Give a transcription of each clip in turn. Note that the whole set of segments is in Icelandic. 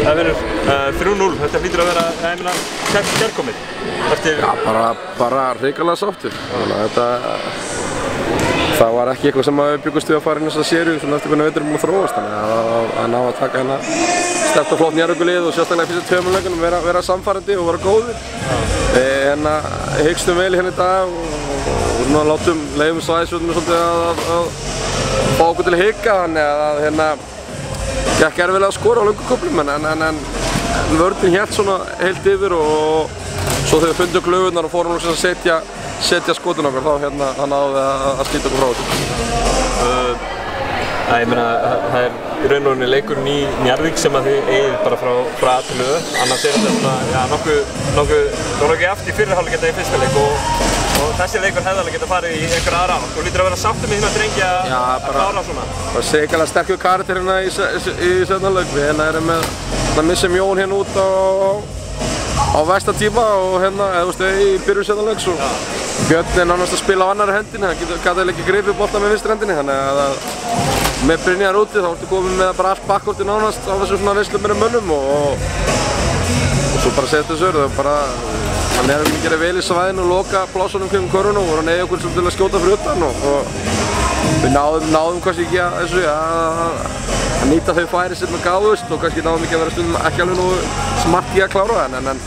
Það verður 3-0, þetta hlýtur að vera, ég meina, kærkomið eftir... Já, bara hrikalega sáttur. Það var ekki eitthvað sem við byggumst við að fara inn í þessa seríu eftir hvernig veitur múið þróast, þannig að ná að taka hérna sterkt og flott Njarðvíkurlið og sérstaklega í fyrstu 2 leikjunum vera samfærandi og vera góðir. Hérna hyggstum vel hérna í dag og leifum svæðisvöldunum svolítið að fá okkur til að hygga, þannig að hérna gekk erfiðlega að skora á lönguköflum en vörðin hélt svona heilt yfir og svo þegar við fundum glöfurnar og fórum að setja skotun okkar, þá hérna náðum við að slíta okkur frá þessu. Ég meina, það er í raun og rauninni leikurinn í Njarðvík sem að þið eigið bara frá A til Ö. Annars er þetta svona, já, nokkuð ekki eftir fyrri hálfleik þetta í fyrsta leik og þessi leikur hefði alveg getað farið í einhverja aðra átt. Þú lítur að vera sáttur með þína drengi að klára svona? Það er sérlega sterkur karakter hérna í seinna leik. Við hérna erum með missum Jón hérna út á versta tíma og hérna, í byrjun seinna leiks og Björn er nánast að spila á annarri hendinni, hann gæti ekki gripið bolta með vinstri hendinni, þannig að með Brynjar úti þá ertu komið með bara allt bakkorti nánast á þessum svona veislumeiri mönnum og svo bara setja þessu öru, hann er að gera vel í svæðinu og loka plássunum kring körunum og hann eigi okkur til að skjóta fyrir utan og við náðum kannski ekki að þessu að nýta þau færi sem við gáðust og kannski náðum ekki að vera stundum ekki alveg nú smart í að klára það en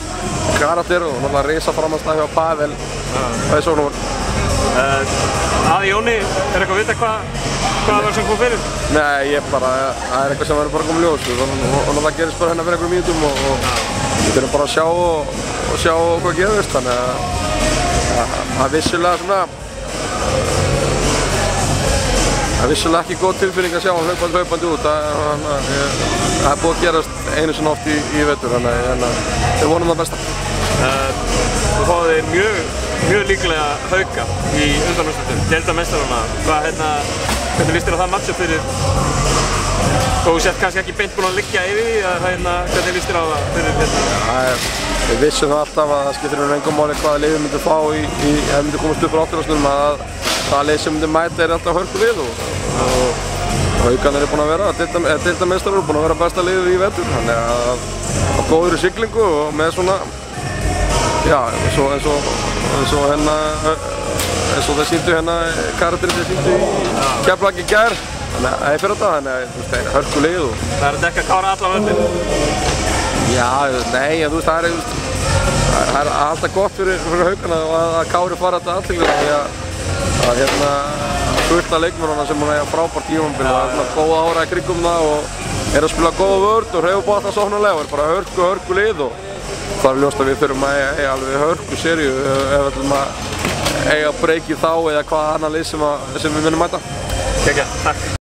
karakter og náttúrulega risa framhaldsdag hjá Pavel það er svona Að Jóni, er eitthvað að vita hvað það var sem kom fyrir? Nei, það er eitthvað sem verður bara komið ljós og það gerist bara hérna fyrir einhverjum mínútum og við þurfum bara að sjá hvað gerist þannig að það er vissulega ekki góð tilfinning að sjá hann hlaupandi út. Það er búið að gerast einu sinni oft í vetur, þannig að við vonum það besta. Þú fáið mjög líklega Hauka í undanúrslitum, deildarmeistarana. Hvernig líst þér á það matchup fyrir? Þú sett kannski ekki beint búinn að liggja yfir því, hvernig líst þér á það fyrir? Við vissum það alltaf að það skiptir engum máli hvaða lið við myndum fá ef við myndum komast upp á áttunarúrslitum að það lið sem myndum mæta alltaf hörkulið og Haukarnir búin að vera, deildarmeistarar eru búin að vera besta liðið í vetur, þannig að góður í siglingu og með svona, já, eins og þeir sýndu karakterinn þeir sýndu í Keflavík í gær, þannig að fyrir þetta, það er hörkulið og... Það er ekki að klára alla völdin? Já, nei, það er alltaf gott fyrir Haukarna að Kári fara þetta aðtillega því að fullt af leikmennana sem eiga frábært tímabil og góða ára í kringum það og að spila góða vörn og hreyfa boltann sóknarlega og bara hörku lið og það er ljóst að við þurfum að eiga alveg hörku seríu ef við ætlum að eiga breykið þá eða hvaða annan lið sem við munum mæta. Takk.